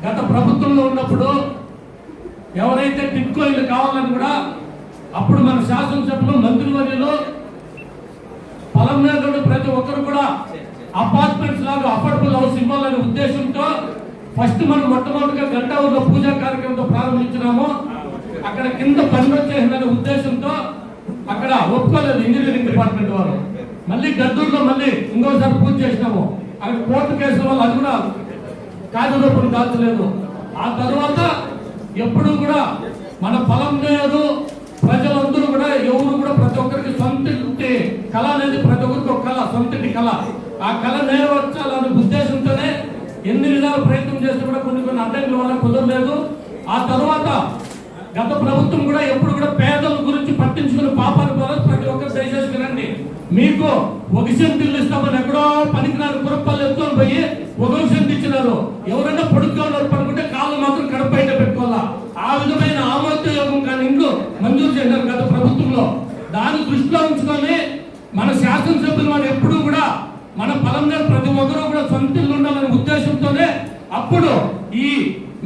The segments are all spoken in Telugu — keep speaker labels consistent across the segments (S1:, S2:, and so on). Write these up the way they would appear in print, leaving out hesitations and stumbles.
S1: గత ప్రభుత్వంలో ఉన్నప్పుడు ఎవరైతే టిట్కో ఇల్లు కావాలని కూడా అప్పుడు మన శాసనసభ్యులు మంత్రివర్యులు పలమనేరులో ప్రతి ఒక్కరు కూడా అపార్ట్మెంట్స్ లాగా అఫోర్డబుల్ హౌస్ ఇవ్వాలనే ఉద్దేశంతో ఫస్ట్ మనం మొట్టమొదటిగా గంటావూరులో పూజా కార్యక్రమంతో ప్రారంభించినాము. అక్కడ కింద పని వచ్చేసిందనే ఉద్దేశంతో అక్కడ ఒప్పుకోలేదు ఇంజనీరింగ్ డిపార్ట్మెంట్ వారు. మళ్ళీ గద్దూరులో మళ్ళీ ఇంకోసారి పూజ చేసినాము. అక్కడ కోర్టు కేసుల వల్ల అది కూడా కాగితరూపం దాల్చలేదు. ఆ తర్వాత ఎప్పుడు కూడా మన పలమనేరు ప్రజలందరూ కూడా ఎవరు కూడా ప్రతి ఒక్కరికి సొంత కళ అనేది ప్రతి ఒక్కరికి ఒక కళ, సొంతటి కళ. ఆ కళ నెరవేర్చాలనే ఉద్దేశంతోనే ఎన్ని విధాల ప్రయత్నం చేస్తే కూడా కొన్ని అడ్డంకుల వల్ల కుదరలేదు. ఆ తర్వాత గత ప్రభుత్వం కూడా ఎప్పుడు కూడా పేదల గురించి పట్టించుకుని పాపాలు కూడా ప్రతి ఒక్కరు దయచేసి వినండి. మీకు ఒక సెంట్ ఇల్లు ఇస్తామని ఎక్కడో పనికిరాని కురపాలు ఎత్తుకొని పోయి ఒక సెంట్ ఇచ్చినారు. ఎవరైనా పొడుగ్గా ఉన్నారు పనుకుంటే కాళ్ళు మాత్రం కడప బయట పెట్టుకోవాలా. ఆ విధమైన ఆమోదయోగం కానీ ఇంట్లో మంజూరు చేశారు గత ప్రభుత్వంలో. దాన్ని దృష్టిలో ఉంచుకొని మన శాసనసభ్యులు వారు ఎప్పుడూ కూడా మన పలమనేరు ప్రతి ఒక్కరూ కూడా సొంత ఇల్లు ఉండాలనే ఉద్దేశంతోనే అప్పుడు ఈ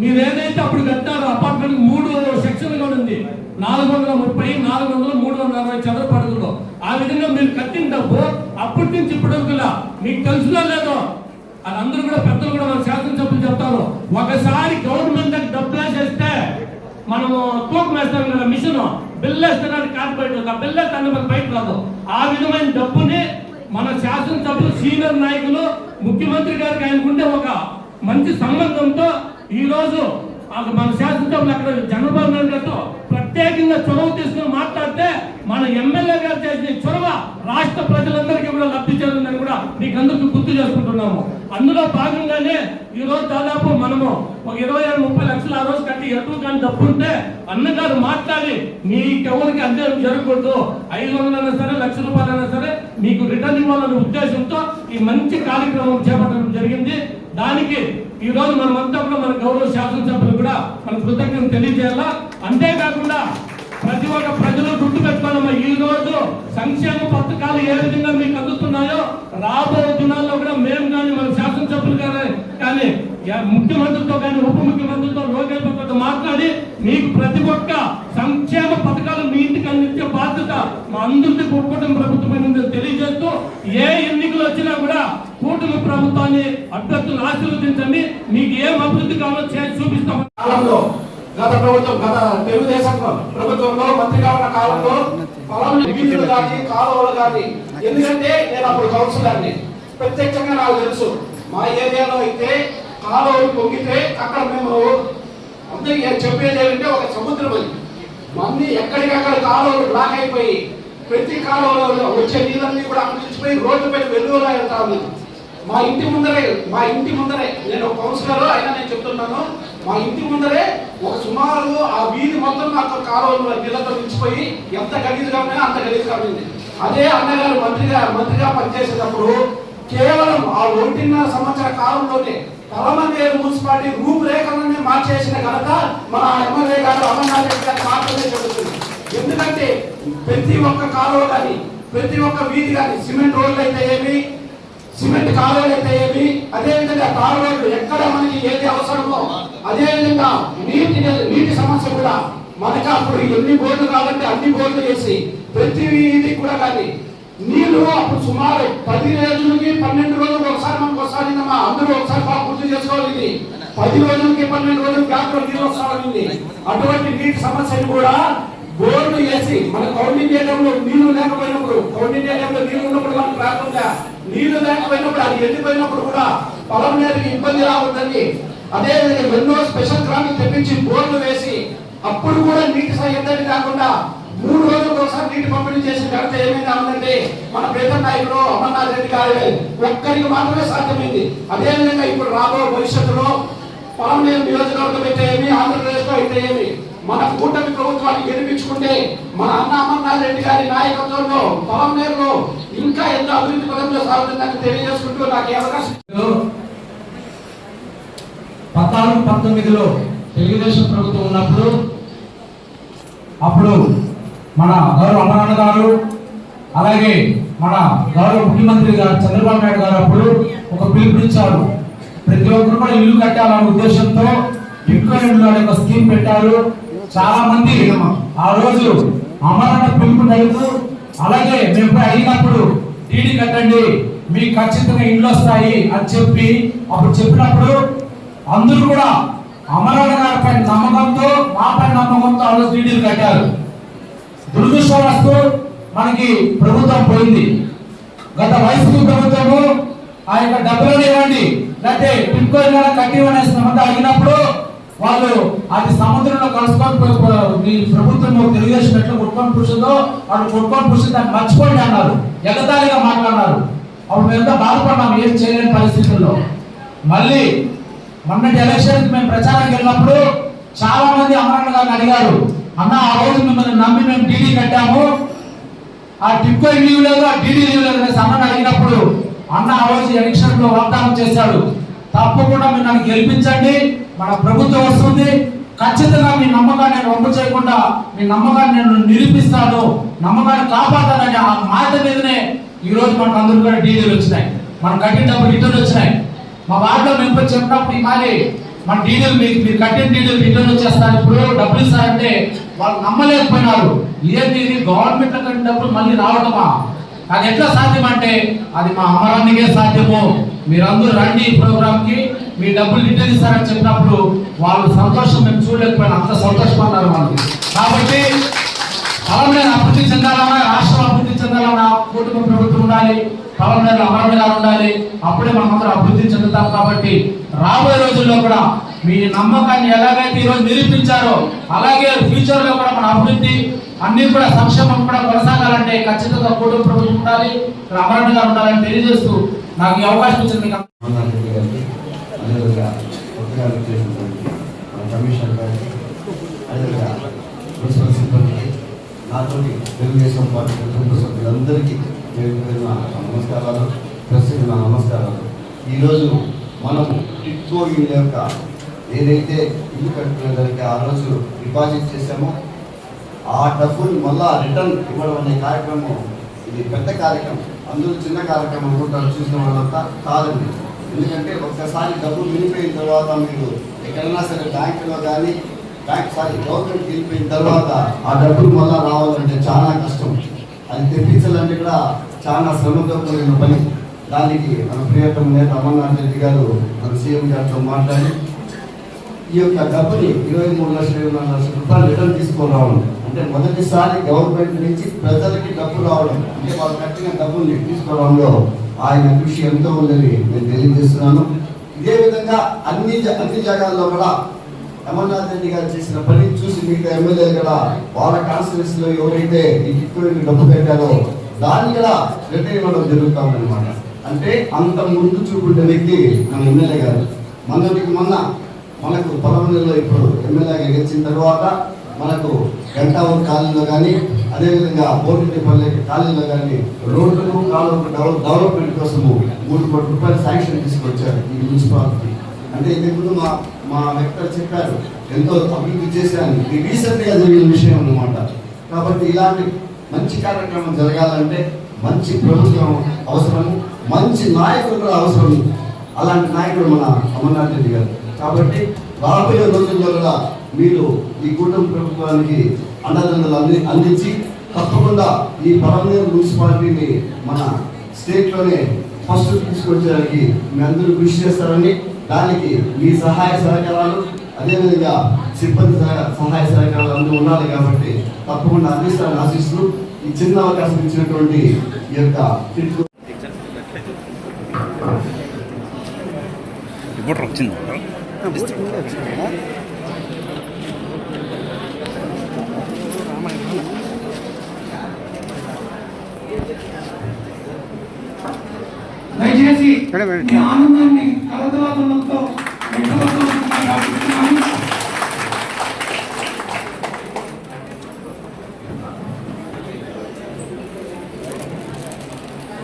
S1: మీరు ఏదైతే అప్పుడు కట్టారో అపార్ట్మెంట్ 3 సెక్షన్లుగా ఉంది. 430, 400, 360 చదరపు అడుగులు. ఆ విధంగా మీరు కట్టిన డబ్బు అప్పటి నుంచి ఇప్పటి వరకు మీకు తెలుసులో లేదో అది అందరూ కూడా పెద్దలు కూడా మన శాసనసభ్యులు చెప్తారు. ఒకసారి గవర్నమెంట్ డబ్బులు వేసేస్తే మనము తూకం వేస్తాం కదా, మిషన్ బిల్లు వేస్తానికి కాదు బయట, ఆ బిల్లు వేస్తే మనకు బయట రాదు. ఆ విధమైన డబ్బుని మన శాసనసభ్యులు సీనియర్ నాయకులు ముఖ్యమంత్రి గారికి ఆయనకుంటే ఒక మంచి సంబంధంతో ఈ రోజు మన శాసనసభ్యులు అక్కడ చంద్రబాబు నాయుడు గారితో ప్రత్యేకంగా చొరవ తీసుకుని మాట్లాడితే మన ఎమ్మెల్యే గారు చేసిన చొరవ రాష్ట్ర ప్రజలందరికీ కూడా లబ్ధి చేరుందని కూడా మీకు అందరికీ గుర్తు చేసుకుంటున్నాము. అందులో భాగంగానే ఈ రోజు దాదాపు మనము ఒక 25-30 లక్షలు ఆ రోజు కట్టి ఎటు కానీ డబ్బు ఉంటే అన్నగారు మాట్లాడి మీకెవరికి అన్యాయం జరగకూడదు, 500 అయినా సరే, 1,00,000 రూపాయలైనా సరే మీకు రిటర్న్ ఇవ్వాలనే ఉద్దేశంతో ఈ మంచి కార్యక్రమం చేపట్టడం జరిగింది. దానికి ఈ రోజు మనమంతా కూడా మన గౌరవ శాసనసభ్యులు కూడా మన కృతజ్ఞతలు తెలియజేయాలా. అంతేకాకుండా ప్రతి ఒక్క ప్రజలు గుర్తు పెట్టుకోవాలమ్మా, ఈ రోజు సంక్షేమ పథకాలు ఏ విధంగా మీకు అందుతున్నాయో రాబోయే దినాల్లో కూడా మేము కానీ మన శాసనసభ్యులు కానీ ముఖ్యమంత్రితో కానీ ఉప ముఖ్యమంత్రితో లోకేశ్వరతో మాట్లాడి మీకు ప్రతి ఒక్క సంక్షేమ పథకాలు మీ ఇంటికి అందించే బాధ్యత మా అందరికీ కూటమి ప్రభుత్వమైన తెలియజేస్తూ ఏ ఎన్నికలు వచ్చినా కూడా కూటమి ప్రభుత్వాన్ని అభ్యర్థులు ఆశీర్వదించండి. మీకు ఏం అభివృద్ధి కావాలో చేసి చూపిస్తాం.
S2: గత ప్రభుత్వం, గత తెలుగుదేశం ప్రభుత్వంలో మంత్రిగా ఉన్న కాలంలో వీధులు కానీ కాలువలు కానీ, ఎందుకంటే నేను అప్పుడు కౌన్సిలర్ని, ప్రత్యక్షంగా నాకు తెలుసు. మా ఏరియాలో అయితే కాలువలు పొంగితే అక్కడ మేము అందరికీ చెప్పేది ఏంటంటే ఒక సముద్రం అది. అన్ని ఎక్కడికక్కడ కాలువలు బ్లాక్ అయిపోయి ప్రతి కాలువలో వచ్చే నీళ్ళన్నీ కూడా అందించిపోయి రోడ్డుపై వెలుగులా వెళ్తా ఉంది. మా ఇంటి ముందరే నేను ఒక కౌన్సిలర్ అయినా నేను చెప్తున్నాను, మా ఇంటి ముందరే ఒక సుమారు ఆ వీధి మొత్తం నాకు కాలువలు నీళ్ళతో నిలిచిపోయి ఎంత గలీజ్గా ఉన్నాయో అంత గలీజ్గా ఉంది. అదే అన్నగారు మంత్రిగా పనిచేసేటప్పుడు కేవలం ఆ 1.5 సంవత్సర కాలంలోనే పలమనేరు మున్సిపాలిటీ రూపురేఖలనే మార్చేసిన ఘనత మన ఎమ్మెల్యే గారు అమర్నాథ్ రెడ్డి గారు మాత్రమే జరుగుతుంది. ఎందుకంటే ప్రతి ఒక్క కాలువ కానీ, ప్రతి ఒక్క వీధి కానీ, సిమెంట్ రోడ్లు అయితే ఏమి, సిమెంట్ కాలువలు అయితే ఏమి, అదేవిధంగా తారు రోడ్లు ఎక్కడ మనకి ఏది అవసరమో, అదేవిధంగా నీటి సమస్య కూడా మనకి అప్పుడు ఎన్ని బోర్డులు కావాలంటే అన్ని బోర్డులు వేసి ప్రతి వీధి కూడా కానీ నీళ్లు అప్పుడు సుమారు 10 రోజులకి 12 రోజులకు ఒకసారి మనకు వస్తాయిందమ్మా. అందరూ ఒకసారి బాగా గుర్తు చేసుకోవాలి. ఇది 10 రోజులకి 12 రోజులు గ్యాప్ లో నీళ్ళు వస్తాయి. అటువంటి నీటి సమస్యను కూడా బోర్డు వేసి మన కౌంటింగ్ ఏరియాలో నీళ్లు లేకపోయినప్పుడు, కౌంటింగ్ ఏరియాలో నీళ్లు ఉన్నప్పుడు మనకు రాకుండా, నీళ్లు లేకపోయినప్పుడు అది ఎండిపోయినప్పుడు కూడా పలమనేరుకి ఇబ్బంది రావద్దని అదేవిధంగా ఎన్నో స్పెషల్ క్రాప్ తెప్పించి బోర్డు వేసి అప్పుడు కూడా నీటి ఇబ్బంది కాకుండా 3 రోజులకు ఒకసారి నీటి పంపిణీ చేసిన ఘనత ఏమైనా ఉందంటే మన ప్రీత నాయకుడు అమర్నాథ్ రెడ్డి గారి ఒక్కరికి మాత్రమే సాధ్యమైంది. అదేవిధంగా ఇప్పుడు రాబో భవిష్యత్తులో పలమనేరు నియోజకవర్గం అయితే ఏమి, ఆంధ్రప్రదేశ్ లో అయితే ఏమి, మన కూటమి ప్రభుత్వాన్ని గెలిపించుకుంటే మన అన్న అమర్నాథ్ రెడ్డి గారి నాయకత్వంలో పలమనేరులో ఇంకా ఎంతో అభివృద్ధి పదంలో సాగుతుందని తెలియజేసుకుంటూ నాకు ఈ అవకాశం.
S3: 14-19లో తెలుగుదేశం ప్రభుత్వం ఉన్నప్పుడు అప్పుడు మన గౌరవ అమరనాథ్ గారు అలాగే మన గౌరవ ముఖ్యమంత్రి గారు చంద్రబాబు నాయుడు గారు అప్పుడు ఒక పిలుపునిచ్చారు. ప్రతి ఒక్కరు కూడా ఇల్లు కట్టాలనే ఉద్దేశంతో టిట్కో ఇండ్లు అనే ఒక స్కీమ్ పెట్టారు. చాలా మంది ఆ రోజు అమరణ పిలుపు నడుపు, అలాగే మేము అడిగినప్పుడు డీడీ కట్టండి మీకు ఖచ్చితంగా ఇండ్లు వస్తాయి అని చెప్పి అప్పుడు చెప్పినప్పుడు అందరూ కూడా అమరణ గారిపై నమ్మకంతో మాపై నమ్మకంతో ఆ రోజు డీడీలు కట్టారు. దురదృష్టవస్తు మనకి ప్రభుత్వం పోయింది. గత వైసీపీ ప్రభుత్వము ఆ యొక్క డబ్బులను ఇవ్వండి లేకపోతే టిట్కో కట్టివనే అడిగినప్పుడు వాళ్ళు అది సముద్రంలో కలుసుకొని మీ ప్రభుత్వం తెలుగుదేశం ఎట్లా కొట్టుకొని పురుషుతో వాళ్ళు కొట్టుకొని పురుషులు దాన్ని మర్చిపోండి అన్నారు, ఎగతాళిగా మాట్లాడినారు. అప్పుడు మేమంతా బాధపడ్డాం ఏం చేయలేని పరిస్థితుల్లో. మళ్ళీ మొన్నటి ఎలక్షన్ మేము ప్రచారానికి వెళ్ళినప్పుడు చాలా మంది అమరన్న గారిని అడిగారు, అన్న ఆ రోజు మిమ్మల్ని నమ్మి మేము డీడీ కట్టాము, ఆ టిట్కో లీవ్ లేదు ఆ డీడీ లీవ్ లేదు అనేసి అన్నని అడిగినప్పుడు అన్న ఆ రోజు ఎలక్షన్ లో వాగ్దానం చేశాడు, తప్పకుండా మీరు నన్ను గెలిపించండి, మన ప్రభుత్వం వస్తుంది, ఖచ్చితంగా మీ నమ్మకాన్ని నేను వమ్ము చేయకుండా మీ నమ్మకాన్ని నేను నిరూపిస్తాను, నమ్మకాన్ని కాపాడతానని ఆ మాట మీదనే ఈ రోజు మనకు అందరూ కూడా డీడీలు వచ్చినాయి, మనం కట్టిన డబ్బులు రిటర్న్ వచ్చినాయి. మా వార్డులో మేము చెప్పినప్పుడు మరి మన డీడీలు మీరు కట్టిన డీడీలు రిటర్న్ వచ్చేస్తారు, ఇప్పుడు డబ్బులు ఇస్తారంటే వాళ్ళు నమ్మలేకపోయినారు. ఇదేంటి ఇది గవర్నమెంట్ లో కట్టిన డబ్బులు మళ్ళీ రావడమా, అది ఎట్లా సాధ్యం అంటే అది మా అమరానికే సాధ్యము, మీరందరూ రండి ఈ ప్రోగ్రామ్ కి మీ డబ్బులు రిటర్న్ ఇస్తారని చెప్పినప్పుడు వాళ్ళు సంతోషం మేము చూడలేకపోయినా అంత సంతోషపడ్డారు వాళ్ళకి. కాబట్టి పవన్ అభివృద్ధి చెందాలన్నా, రాష్ట్రం అభివృద్ధి చెందాలన్నా కూటమి ప్రభుత్వం ఉండాలి, పవన్ అమరణ గారు ఉండాలి, అప్పుడే మనం అందరూ అభివృద్ధి చెందుతాం. కాబట్టి రాబోయే రోజుల్లో కూడా మీ నమ్మకాన్ని ఎలాగైతే ఈ రోజు నిరూపించారో అలాగే ఫ్యూచర్ లో కూడా మన అభివృద్ధి అన్ని కూడా సంక్షేమం కూడా కొనసాగాలంటే ఖచ్చితంగా కూటమి ప్రభుత్వం ఉండాలి, అమరణ గారు ఉండాలని తెలియజేస్తూ నాకు ఈ అవకాశం ఇచ్చింది.
S4: నాతో తెలుగుదేశం పార్టీ కుటుంబ సభ్యులందరికీ నమస్కారాలు, ప్రస్తుతం నా నమస్కారాలు. ఈరోజు మనం టిట్కో ఇళ్ళ యొక్క ఏదైతే ఇల్లు కట్టుకునేదానికి ఆ రోజు డిపాజిట్ చేశామో ఆ డబ్బులు మళ్ళా రిటర్న్ ఇవ్వడం అనే కార్యక్రమం ఇది పెద్ద కార్యక్రమం. అందులో చిన్న కార్యక్రమం అనుకుంటారు చూసిన వాళ్ళంతా కాదండి. ఎందుకంటే ఒక్కసారి డబ్బులు వినిపోయిన తర్వాత మీరు ఎక్కడైనా సరే బ్యాంకులో కానీ గవర్నమెంట్కి వెళ్ళిపోయిన తర్వాత ఆ డబ్బులు మళ్ళా రావాలంటే చాలా కష్టం, అది తెప్పించాలంటే కూడా చాలా శ్రమతో కూడిన పని. దానికి మన ప్రియతమ నేత అమర్నాథ్ రెడ్డి గారు మన సీఎం గారితో మాట్లాడి ఈ యొక్క డబ్బుని 23,20,000 రూపాయలు రిటర్న్ తీసుకొని రావడం అంటే మొదటిసారి గవర్నమెంట్ నుంచి ప్రజలకి డబ్బు రావడం అంటే వాళ్ళు కట్టిన డబ్బుల్ని తీసుకోవడంలో ఆయన కృషి ఎంతో ఉందని నేను తెలియజేస్తున్నాను. ఇదే విధంగా అన్ని జాగాల్లో కూడా అమర్నాథ్ రెడ్డి గారు చేసిన పని చూసి మిగతా ఎమ్మెల్యేలు కూడా వాళ్ళ కాన్స్టిట్యూన్సీ లో ఎవరైతే ఈ టిట్కో డబ్బు పెట్టారో దాన్ని కూడా రిటర్న్ ఇవ్వడం జరుగుతా ఉందన్నమాట. అంటే అంత ముందు చూపుంటే వ్యక్తి మన ఎమ్మెల్యే గారు. మనకు పొలంలో ఇప్పుడు ఎమ్మెల్యేగా గెలిచిన తర్వాత మనకు గంటావూరు కాలనీలో కానీ అదేవిధంగా బోర్డుపల్లి కాలనీలో కానీ రోడ్లు కాలువలు డెవలప్మెంట్ కోసము 3 కోట్ల రూపాయలు శాంక్షన్ తీసుకొచ్చారు ఈ మున్సిపాలిటీ. అంటే ఇంతకుముందు మా వ్యక్తులు చెప్పారు ఎంతో అభివృద్ధి చేశాను, ఇది రీసెంట్గా జరిగిన విషయం అన్నమాట. కాబట్టి ఇలాంటి మంచి కార్యక్రమం జరగాలంటే మంచి ప్రభుత్వం అవసరము, మంచి నాయకులు కూడా అవసరం. అలాంటి నాయకుడు మన అమర్నాథ్ రెడ్డి గారు. కాబట్టి రాబోయే రోజుల్లో కూడా మీరు ఈ కూటమి ప్రభుత్వానికి అండదండలు అందించి తప్పకుండా ఈ పరమనేరు మున్సిపాలిటీని మన స్టేట్లోనే ఫస్ట్ తీసుకొచ్చడానికి మీ అందరూ కృషి చేస్తారని, దానికి మీ సహాయ సహకారాలు అదేవిధంగా సిబ్బంది సహాయ సహకారాలు అందరూ ఉండాలి. కాబట్టి తప్పకుండా అందిస్తారని ఆశిస్తూ ఈ చిన్న అవకాశం ఇచ్చినటువంటి ఈ యొక్క
S1: దయచేసి మీ ఆనందాన్ని కలతలతో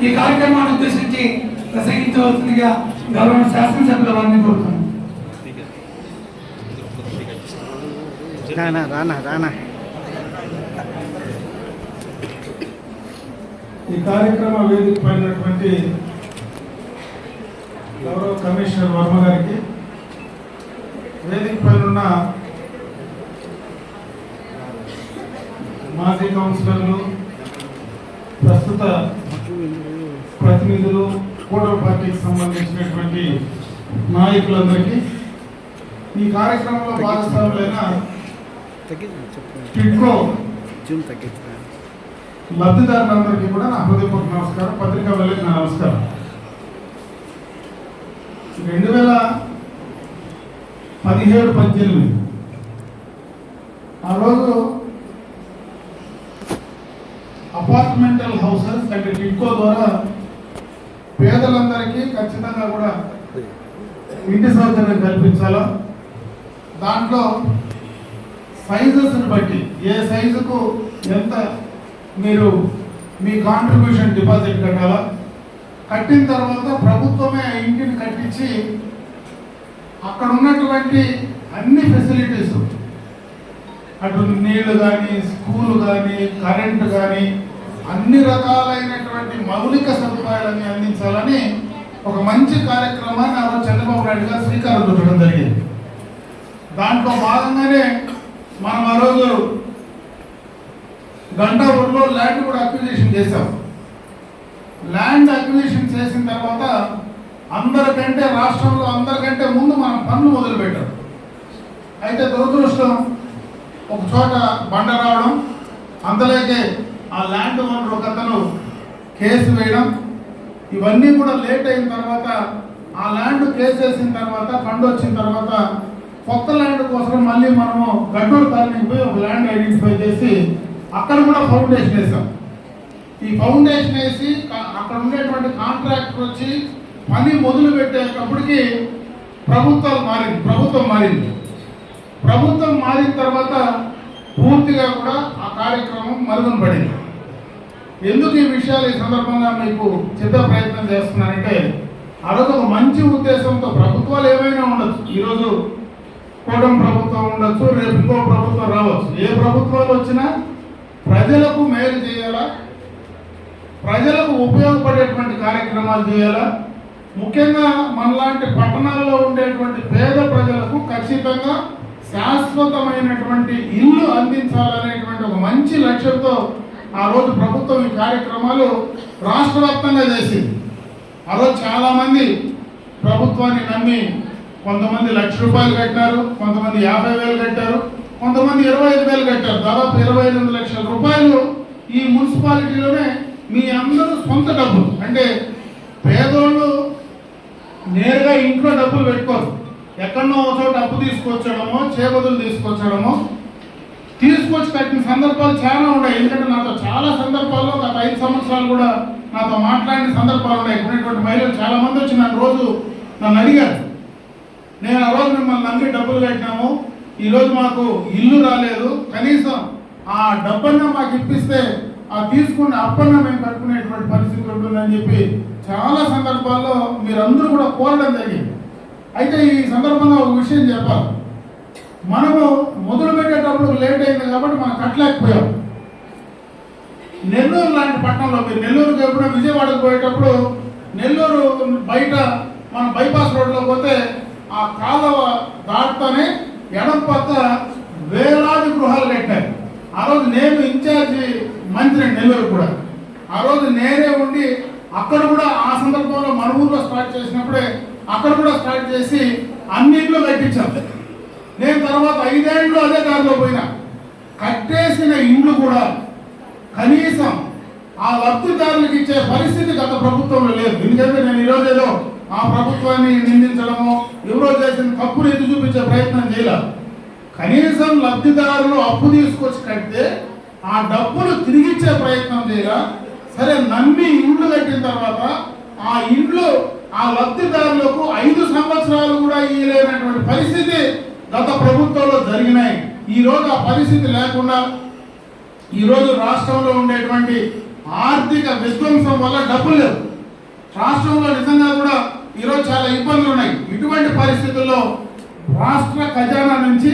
S1: ఈ కార్యక్రమాన్ని ఉద్దేశించి ప్రసంగించవలసిందిగా గౌరవ శాసనసభ్యుల వారిని కోరుతున్నాను.
S5: రానా
S6: ఈ కార్యక్రమ వేదిక పైనటువంటి
S5: గౌరవ కమిషనర్ వర్మ గారికి, వేదిక పైన ఉన్న మాజీ కౌన్సిలర్లు, ప్రస్తుత ప్రతినిధులు, కూటమి పార్టీకి సంబంధించినటువంటి నాయకులందరికీ, ఈ కార్యక్రమంలో భాగస్వాములైన టిడ్కో లబ్ధిదారులందరికీ కూడా నా హృదయపూర్వక నమస్కారం. పత్రికా వెళ్ళకి నా నమస్కారం. 2017-18 ఆ రోజు అపార్ట్మెంటల్ హౌసెస్ అంటే టిడ్కో ద్వారా పేదలందరికీ ఖచ్చితంగా కూడా ఇంటి సౌకర్యం కల్పించాలా. దాంట్లో సైజెస్ని బట్టి ఏ సైజుకు ఎంత మీరు మీ కాంట్రిబ్యూషన్ డిపాజిట్ కట్టాలా, కట్టిన తర్వాత ప్రభుత్వమే ఆ ఇంటిని కట్టించి అక్కడ ఉన్నటువంటి అన్ని ఫెసిలిటీస్, అటు నీళ్లు కానీ, స్కూల్ కానీ, కరెంటు కానీ, అన్ని రకాలైనటువంటి మౌలిక సదుపాయాలన్నీ అందించాలని ఒక మంచి కార్యక్రమాన్ని ఆ రోజు చంద్రబాబు నాయుడు గారు శ్రీకారం చుట్టడం జరిగింది. దాంట్లో భాగంగానే మనం ఆ రోజు గంటాపూర్లో ల్యాండ్ కూడా అక్విజిషన్ చేశాం. ల్యాండ్ అక్విజిషన్ చేసిన తర్వాత అందరికంటే రాష్ట్రంలో అందరికంటే ముందు మనం పనులు మొదలు పెట్టాం. అయితే దురదృష్టం ఒక చోట బండ రావడం, అందులోకే ఆ ల్యాండ్ ఓనర్ ఒక అతను కేసు వేయడం, ఇవన్నీ కూడా లేట్ అయిన తర్వాత ఆ ల్యాండ్ కేసు వేసిన తర్వాత ఫండ్ వచ్చిన తర్వాత కొత్త ల్యాండ్ కోసం మళ్ళీ మనము గడ్డూరు కాలనీకి పోయి ఒక ల్యాండ్ ఐడెంటిఫై చేసి అక్కడ కూడా ఫౌండేషన్ వేసాం. ఈ ఫౌండేషన్ వేసి అక్కడ ఉండేటువంటి కాంట్రాక్టర్ వచ్చి పని మొదలు పెట్టేటప్పటికి ప్రభుత్వం మారింది. ప్రభుత్వం మారిన తర్వాత పూర్తిగా కూడా ఆ కార్యక్రమం మరుగున పడింది. ఎందుకు ఈ విషయాలు ఈ సందర్భంగా మీకు చెప్పే ప్రయత్నం చేస్తున్నానంటే, ఆ రోజు ఒక మంచి ఉద్దేశంతో ప్రభుత్వాలు ఏమైనా ఉండొచ్చు, ఈరోజు కూటమి ప్రభుత్వం ఉండొచ్చు, రేపు ఇంకో ప్రభుత్వం రావచ్చు, ఏ ప్రభుత్వాలు వచ్చినా ప్రజలకు మేలు చేయాలా, ప్రజలకు ఉపయోగపడేటువంటి కార్యక్రమాలు చేయాలా. ముఖ్యంగా మనలాంటి పట్టణాల్లో ఉండేటువంటి పేద ప్రజలకు ఖచ్చితంగా శాశ్వతమైనటువంటి ఇల్లు అందించాలనేటువంటి ఒక మంచి లక్ష్యంతో ఆ రోజు ప్రభుత్వం ఈ కార్యక్రమాలు రాష్ట్ర వ్యాప్తంగా చేసింది. ఆ రోజు చాలామంది ప్రభుత్వాన్ని నమ్మి కొంతమంది ₹1,00,000 కట్టారు, కొంతమంది 50,000 కట్టారు, కొంతమంది 25,000 కట్టారు. దాదాపు 25 లక్షల రూపాయలు ఈ మున్సిపాలిటీలోనే మీ అందరూ సొంత డబ్బులు, అంటే పేదోళ్ళు నేరుగా ఇంట్లో డబ్బులు పెట్టుకోరు, ఎక్కడో ఒక చోట అప్పు తీసుకొచ్చడమో చేబదులు తీసుకొచ్చి కట్టిన సందర్భాలు చాలా ఉన్నాయి. ఎందుకంటే నాతో చాలా సందర్భాల్లో గత 5 సంవత్సరాలు కూడా నాతో మాట్లాడిన సందర్భాలు ఉన్నాయి. ఉన్నటువంటి మహిళలు చాలా మంది వచ్చి నన్ను అడిగారు, నేను ఆ రోజు మిమ్మల్ని నమ్మి డబ్బులు కట్టినాము, ఈరోజు మాకు ఇల్లు రాలేదు, కనీసం ఆ డబ్బన్నా మాకు ఇప్పిస్తే ఆ తీసుకున్న అప్పన్నా మేము కట్టుకునేటువంటి పరిస్థితి ఉంటుందని చెప్పి చాలా సందర్భాల్లో మీరందరూ కూడా కోరడం జరిగింది. అయితే ఈ సందర్భంగా ఒక విషయం చెప్పాలి, మనము మొదలు పెట్టేటప్పుడు లేట్ అయింది కాబట్టి మనం కట్టలేకపోయాం. నెల్లూరు లాంటి పట్టణంలో, మీరు నెల్లూరుకి ఎప్పుడో విజయవాడకు పోయేటప్పుడు నెల్లూరు బయట మన బైపాస్ రోడ్లో పోతే ఆ కాలువ దాటుతూనే ఎడం పక్క వేలాది గృహాలు కట్టారు. ఆ రోజు నేను ఇన్ఛార్జి మంత్రి నెల్లూరు కూడా, ఆ రోజు నేనే ఉండి అక్కడ కూడా ఆ సందర్భంలో మన ఊర్లో స్టార్ట్ చేసినప్పుడే అక్కడ కూడా స్టార్ట్ చేసి అన్నింటిలో కట్టించాం. నేను తర్వాత 5 ఏళ్ళు అదే దారిలో పోయినా, కట్టేసిన ఇండ్లు కూడా కనీసం ఆ లబ్ధిదారులకు ఇచ్చే పరిస్థితి గత ప్రభుత్వంలో లేదు. ఎందుకంటే నేను ఈరోజు ఏదో ఆ ప్రభుత్వాన్ని నిందించడము, ఎవరో చేసిన తప్పును ఎత్తి చూపించే ప్రయత్నం చేయలేదు. కనీసం లబ్ధిదారులు అప్పు తీసుకొచ్చి కడితే ఆ డబ్బులు తిరిగిచ్చే ప్రయత్నం చేయాల. సరే, నమ్మి ఇండ్లు కట్టిన తర్వాత ఆ ఇండ్లు ఆ లబ్ధిదారులకు 5 సంవత్సరాలు కూడా ఇవ్వలేనటువంటి పరిస్థితి గత ప్రభుత్వంలో జరిగినాయి. ఈరోజు ఆ పరిస్థితి లేకుండా ఈరోజు రాష్ట్రంలో ఉండేటువంటి ఆర్థిక విధ్వంసం వల్ల డబ్బులు లేవు. రాష్ట్రంలో నిజంగా కూడా ఈరోజు చాలా ఇబ్బందులు ఉన్నాయి. ఇటువంటి పరిస్థితుల్లో రాష్ట్ర ఖజానా నుంచి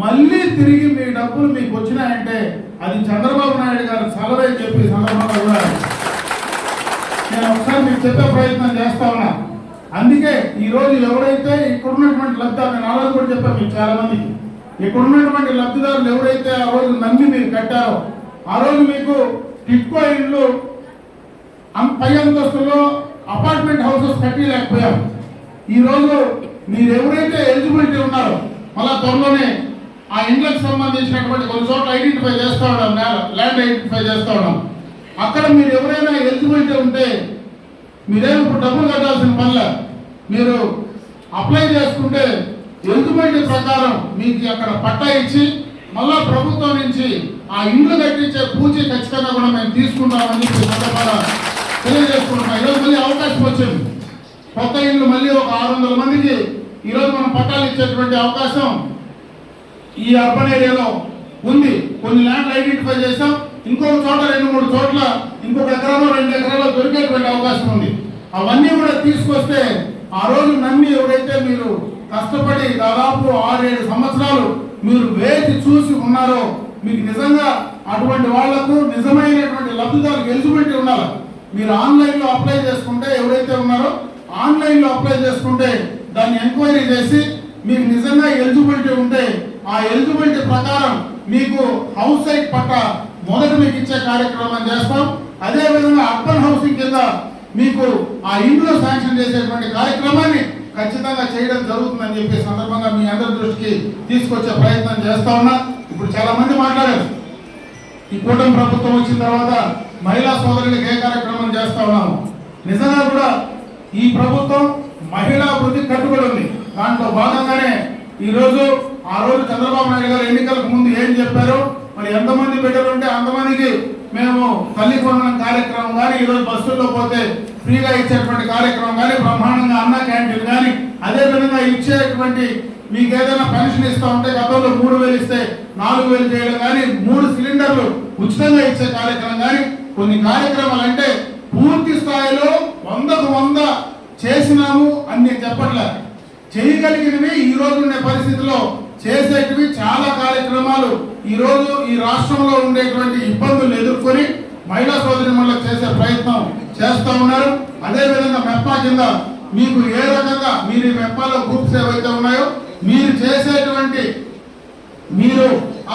S5: మళ్ళీ తిరిగి మీ డబ్బులు మీకు వచ్చినాయంటే అది చంద్రబాబు నాయుడు గారు సెలవే చెప్పి సందర్భంగా కూడా నేను ఒకసారి మీకు చెప్పే ప్రయత్నం చేస్తా ఉన్నా. అందుకే ఈరోజు ఎవరైతే ఇక్కడ ఉన్నటువంటి లబ్ధిదారులు, నేను ఆలోచన కూడా చెప్పాను మీకు చాలా మందికి, ఇక్కడ ఉన్నటువంటి లబ్ధిదారులు ఎవరైతే ఆ రోజు నమ్మి మీరు కట్టారో, ఆ రోజు మీకు టిట్కో ఇండ్లు పై అంతస్తులో అపార్ట్మెంట్ హౌసెస్ కట్టలేకపోయాం. ఈరోజు మీరు ఎవరైతే ఎలిజిబిలిటీ ఉన్నారో మళ్ళా త్వరలోనే ఆ ఇండ్లకు సంబంధించినటువంటి కొన్ని చోట్ల ఐడెంటిఫై చేస్తూ ఉన్నాం, ల్యాండ్ ఐడెంటిఫై చేస్తూ ఉన్నాం. అక్కడ మీరు ఎవరైనా ఎలిజిబిలిటీ ఉంటే మీరేమో ఇప్పుడు డబ్బులు కట్టాల్సిన పనిలే, మీరు అప్లై చేసుకుంటే ఎలిజిబిలిటీ ప్రకారం మీకు అక్కడ పట్టా ఇచ్చి మళ్ళా ప్రభుత్వం నుంచి ఆ ఇండ్లు కట్టించే పూచి ఖచ్చితంగా కూడా మేము తీసుకుంటామని చెప్పి సందర్భంగా తెలియజేసుకుంటున్నాం. ఈరోజు మళ్ళీ అవకాశం వచ్చింది, కొత్త ఇండ్లు మళ్ళీ ఒక 600 మందికి ఈరోజు మనం పట్టాలు ఇచ్చేటువంటి అవకాశం ఈ అర్బన్ ఏరియాలో ఉంది. కొన్ని ల్యాండ్లు ఐడెంటిఫై చేసాం, ఇంకొక చోట 2-3 చోట్ల ఇంకొక ఎకరాలో 2 ఎకరాల్లో దొరికేటువంటి అవకాశం ఉంది. అవన్నీ కూడా తీసుకొస్తే ఆ రోజు నమ్మి ఎవరైతే మీరు కష్టపడి దాదాపు 6-7 సంవత్సరాలు మీరు వేచి చూసి ఉన్నారో, మీకు నిజంగా అటువంటి వాళ్లకు నిజమైనటువంటి లబ్ధిదారులకు ఎలిజిబిలిటీ ఉండాలి. మీరు ఆన్లైన్లో అప్లై చేసుకుంటే ఎవరైతే ఉన్నారో ఆన్లైన్లో అప్లై చేసుకుంటే దాన్ని ఎంక్వైరీ చేసి మీకు నిజంగా ఎలిజిబిలిటీ ఉంటే ఆ ఎలిజిబిలిటీ ప్రకారం మీకు హౌస్ సైట్ పట్టా మొదట మీకు ఇచ్చే కార్యక్రమం చేస్తాం. అదేవిధంగా అర్బన్ హౌసింగ్ కింద మీకు ఆ ఇంట్లో శాంక్షన్ చేసేటువంటి కార్యక్రమాన్ని ఖచ్చితంగా చేయడం జరుగుతుందని చెప్పే సందర్భంగా మీ అందరి దృష్టికి తీసుకొచ్చే ప్రయత్నం చేస్తా ఉన్నా. ఇప్పుడు చాలా మంది మాట్లాడారు, ఈ కూటమి ప్రభుత్వం వచ్చిన తర్వాత మహిళా సోదరులకు ఏ కార్యక్రమం చేస్తా ఉన్నాము. నిజంగా కూడా ఈ ప్రభుత్వం మహిళా అభివృద్ధి కట్టుబడి ఉంది. దాంట్లో భాగంగానే ఈరోజు ఆ రోజు చంద్రబాబు నాయుడు గారు ఎన్నికలకు ముందు ఏం చెప్పారు, మరి ఎంతమంది బిడ్డలు ఉంటే అంతమందికి మేము తల్లి వందనం కార్యక్రమం కానీ, ఈరోజు బస్సుల్లో పోతే ఫ్రీగా ఇచ్చేటువంటి కార్యక్రమం కానీ, బ్రహ్మాండంగా అన్న క్యాంటీన్ కానీ, అదేవిధంగా ఇచ్చేటువంటి మీకు ఏదైనా పెన్షన్ ఇస్తూ ఉంటే గతంలో 3,000 ఇస్తే 4,000 చేయడం కానీ, 3 సిలిండర్లు ఉచితంగా ఇచ్చే కార్యక్రమం కానీ, కొన్ని కార్యక్రమాలు అంటే పూర్తి స్థాయిలో 100కు 100 చేసినాము అని నేను చెప్పట్లే. చేయగలిగినవి ఈ రోజు ఉండే పరిస్థితిలో చేసేటివి చాలా కార్యక్రమాలు ఈ రోజు ఈ రాష్ట్రంలో ఉండేటువంటి ఇబ్బందులు ఎదుర్కొని మహిళా సోదరిమణులకు చేసే ప్రయత్నం చేస్తూ ఉన్నారు. అదేవిధంగా మెప్పా కింద మీకు ఏ రకంగా మీరు మెప్పాలో గ్రూప్స్ ఏవైతే ఉన్నాయో మీరు చేసేటువంటి మీరు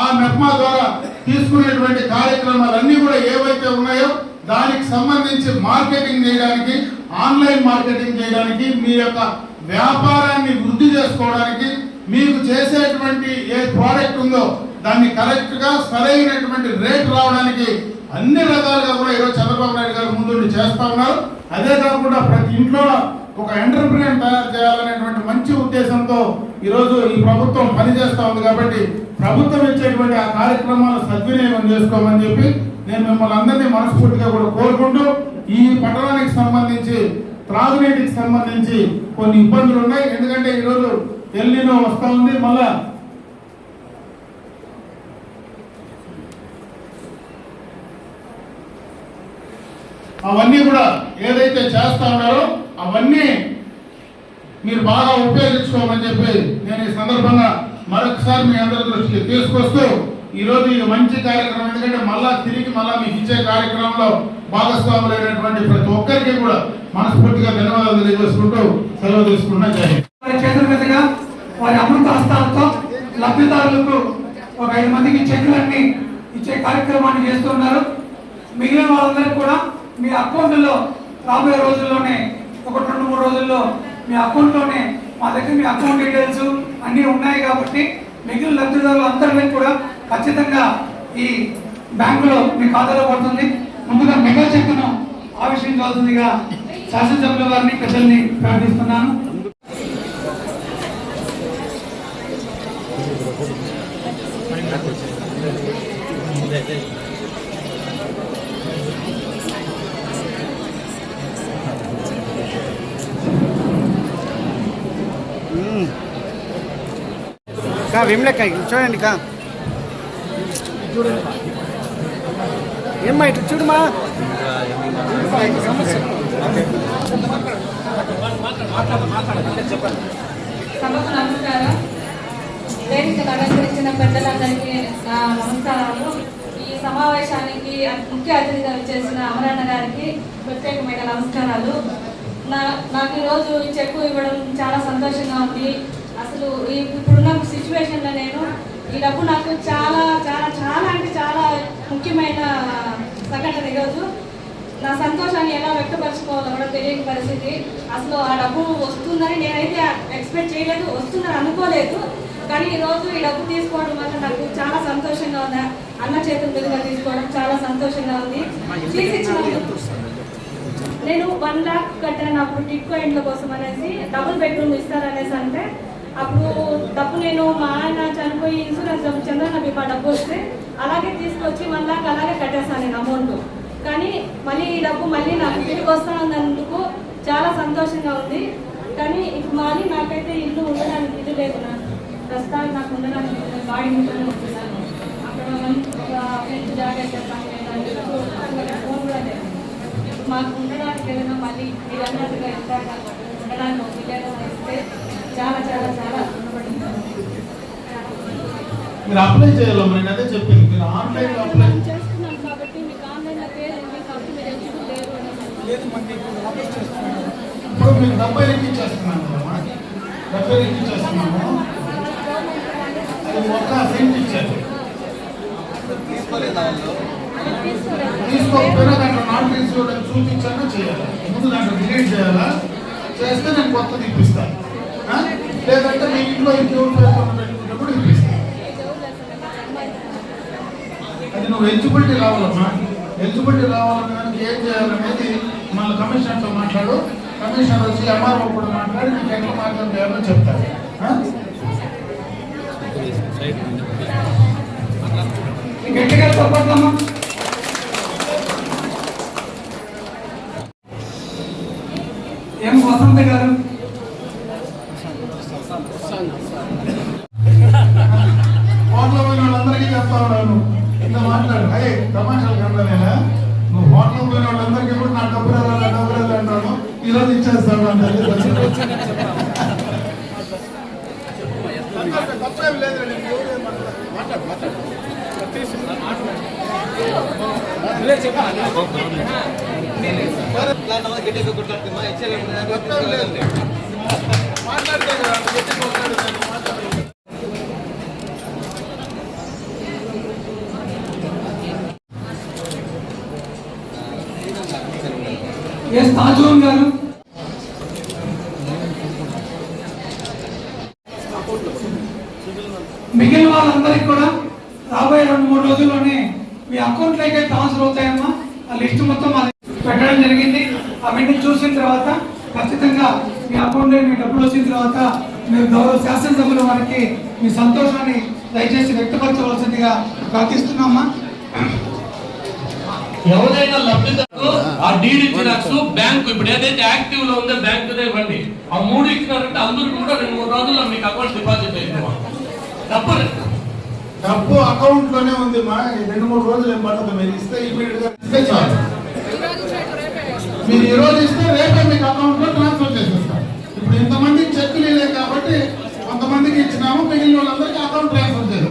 S5: ఆ మెప్మా ద్వారా తీసుకునేటువంటి కార్యక్రమాలన్నీ కూడా ఏవైతే ఉన్నాయో దానికి సంబంధించి మార్కెటింగ్ చేయడానికి, ఆన్లైన్ మార్కెటింగ్ చేయడానికి, మీ యొక్క వ్యాపారాన్ని వృద్ధి చేసుకోవడానికి, మీకు చేసేటువంటి ఏ ప్రోడక్ట్ ఉందో దాన్ని కరెక్ట్ గా సరైనటువంటి రేట్ రావడానికి అన్ని రకాలుగా కూడా ఈరోజు చంద్రబాబు నాయుడు గారు ముందుండి చేస్తా ఉన్నారు. అదే కాకుండా ప్రతి ఇంట్లో ఒక ఎంటర్ప్రెన్యూర్ తయారు చేయాలనేటువంటి మంచి ఉద్దేశంతో ఈరోజు ఈ ప్రభుత్వం పనిచేస్తా ఉంది. కాబట్టి ప్రభుత్వం ఇచ్చేటువంటి ఆ కార్యక్రమాలు సద్వినియోగం చేసుకోమని చెప్పి నేను మిమ్మల్ని అందరినీ మనస్ఫూర్తిగా కూడా కోరుకుంటూ, ఈ పట్టణానికి సంబంధించి త్రాగునీటికి సంబంధించి కొన్ని ఇబ్బందులు ఉన్నాయి. ఎందుకంటే ఈరోజు ఎల్నినో వస్తా ఉంది, మళ్ళా అవన్నీ కూడా ఏదైతే చేస్తా ఉన్నారో అవన్నీ మీరు బాగా ఉపయోగించుకోమని చెప్పి నేను ఈ సందర్భంగా మరొకసారి మీ అందరి దృష్టికి తీసుకొస్తూ, ఈరోజు ఇది మంచి కార్యక్రమం. ఎందుకంటే మళ్ళా తిరిగి మీకు ఇచ్చే కార్యక్రమంలో భాగస్వాములైనటువంటి ప్రతి ఒక్కరికి కూడా మనస్ఫూర్తిగా ధన్యవాదాలు తెలియజేసుకుంటూ సెలవు తీసుకున్నా.
S6: చేతుల మీదుగా వారి అమృత హస్తాలతో లబ్ధిదారులకు ఒక 5 మందికి చెక్కులన్నీ ఇచ్చే కార్యక్రమాన్ని చేస్తున్నారు. మిగిలిన వాళ్ళందరికీ కూడా మీ అకౌంట్లో రాబోయే రోజుల్లోనే, 1-2-3 రోజుల్లో మీ అకౌంట్లోనే మా దగ్గర మీ అకౌంట్ డీటెయిల్స్ అన్నీ ఉన్నాయి. కాబట్టి మిగిలిన లబ్ధిదారులు అందరికీ కూడా ఖచ్చితంగా ఈ బ్యాంకులో మీ ఖాతాలో పడుతుంది. ముందుగా మెగా చెక్కును ఆవిష్కరించాల్సిందిగా శాసనసభ్యుల వారిని, పెద్దల్ని ప్రార్థిస్తున్నాను.
S7: విమలక్క చూడండి కా ఏమ్మా ఇట్లా చూడమా.
S8: సభకు నమస్కారం. వేదికను అలంకరించిన పెద్దలందరికీ నమస్కారాలు. ఈ సమావేశానికి ముఖ్య అతిథిగా చేసిన అమరన్న గారికి ప్రత్యేకమైన నమస్కారాలు. నాకు ఈరోజు ఈ చెక్కు ఇవ్వడం చాలా సంతోషంగా ఉంది. అసలు ఇప్పుడున్న సిచ్యువేషన్లో నేను ఈ డబ్బు నాకు చాలా చాలా చాలా అంటే చాలా ముఖ్యమైన సంఘటన. ఈరోజు నా సంతోషాన్ని ఎలా వ్యక్తపరచుకోవాలో కూడా తెలియని పరిస్థితి. అసలు ఆ డబ్బు వస్తుందని నేనైతే ఎక్స్పెక్ట్ చేయలేదు, వస్తుందని అనుకోలేదు. కానీ ఈరోజు ఈ డబ్బు తీసుకోవడం వల్ల నాకు చాలా సంతోషంగా ఉంది. అన్న చేతుల మీదుగా తీసుకోవడం చాలా సంతోషంగా ఉంది. నేను 1 lakh కట్టాను అప్పుడు టిట్కో ఇండ్ల కోసం అనేసి, డబుల్ బెడ్రూమ్ ఇస్తారనేసి. అంటే అప్పుడు డబ్బు నేను మా ఆయన చనిపోయి ఇన్సూరెన్స్ చంద్రన్న బీమా డబ్బు వస్తే అలాగే తీసుకొచ్చి 1 lakh అలాగే కట్టేస్తాను నేను అమౌంట్. కానీ మళ్ళీ ఈ డబ్బు మళ్ళీ నాకు తిరిగి వస్తున్నందుకు చాలా సంతోషంగా ఉంది. కానీ ఇప్పుడు మళ్ళీ నాకైతే ఇల్లు ఉండడానికి ఇల్లు లేదు. ప్రస్తుతానికి నాకు ఉండడానికి బాడీ ఇంట్లోనే ఉంటున్నాను. అక్కడ ఒక ఫ్రెండ్ జాకెట్ ఫోన్ కూడా లేదు. మాకు ఉండడానికి ఏదైనా మళ్ళీ మీరు అన్నట్టుగా ఇస్తాక ఉండడానికి ఒక విలేజ్ ఇస్తే చాలా చాలా చాలా రుణపడుతున్నాను.
S5: మీరు అప్లై చేయాలమ్మా, నేను అదే చెప్పింది. మీరు ఆన్లైన్ అప్లై
S8: చేస్తున్నాను కాబట్టి మీకు ఆన్లైన్లో పేరు ఉంది కాబట్టి మీరు ఎలిజిబుల్ లేరు
S5: ఇప్పుడు మీకు 70 ఎక్కించేస్తున్నాను కదమ్మా, 70 ఎక్కించేస్తున్నాము. అది ఒక్క సెంట్ ఇచ్చారు, తీసుకోకపోయినా దాంట్లో నాట్ రీసీవ్డ్ అని చూపించాను చేయాలి. ముందు దాంట్లో డిలీట్ చేయాలా, చేస్తే నేను కొత్తది ఇప్పిస్తాను. లేదంటే మీ ఇంట్లో ఇంకెవరు పెట్టుకుంటే కూడా ఇప్పిస్తాను. అది నువ్వు ఎలిజిబిలిటీ రావాలమ్మా. ఎలిజిబిలిటీ రావాలని దానికి ఏం చేయాలనేది మన కమిషనర్తో మాట్లాడు. కమిషనర్ వచ్చి ఎంఆర్ఓ కూడా మాట్లాడి నీకు ఎట్లా మార్గం చేయాలని చెప్తారు.
S6: గట్టిగా చెప్పట్లమ్మా. ఏం వసంత గారు
S5: హోటల్ పోయిన వాళ్ళందరికీ చెప్తా ఉన్నాను, ఇంత మాట్లాడు. అయ్యే తమాషాలు కన్నానేనా, నువ్వు హోటల్ పోయిన వాళ్ళందరికీ కూడా నా డబ్బు రాదు అంటాను. ఈరోజు ఇచ్చేస్తాను అంటే
S6: ఎస్ తాజూన్ గారు. మిగిలిన వాళ్ళందరికీ కూడా రాబోయే 2-3 రోజుల్లోనే మీ అకౌంట్లోకి ట్రాన్స్ఫర్ అవుతాయమ్మా. ఆ లిస్ట్ మొత్తం పెట్టడం జరిగింది. అవన్నీ చూసిన తర్వాత ఖచ్చితంగా మీ అకౌంట్లో మీ డబ్బులు వచ్చిన తర్వాత మీరు గౌరవ శాసనసభ్యుల వారికి మీ సంతోషాన్ని దయచేసి వ్యక్తపరచవలసిందిగా ప్రార్థిస్తున్నామా.
S1: ఎవరైనా లబ్ధిదారు ఆ డీడ్ జిరాక్స్ బ్యాంకు ఇప్పుడు ఏదైతే యాక్టివ్ లో ఉందో బ్యాంకు ఇవ్వండి. ఆ 3 ఇచ్చినారంటే అందరూ కూడా 2-3 రోజుల్లో మీకు అకౌంట్ డిపాజిట్ అయింది.
S5: డబ్బు అకౌంట్ లోనే ఉంది మా. 2-3 రోజులు ఏం పడుతుంది. మీరు ఇస్తే ఇమీడియట్ గా ఇస్తే చాలు. మీరు ఈ రోజు ఇస్తే రేపే మీకు అకౌంట్ లో ట్రాన్స్ఫర్ చేసేస్తారు. ఇప్పుడు ఇంతమందికి చెక్కులు లేదు కాబట్టి కొంతమందికి ఇచ్చినాము, మిగిలిన వాళ్ళందరికీ అకౌంట్ ట్రాన్స్ఫర్ చేయాలి.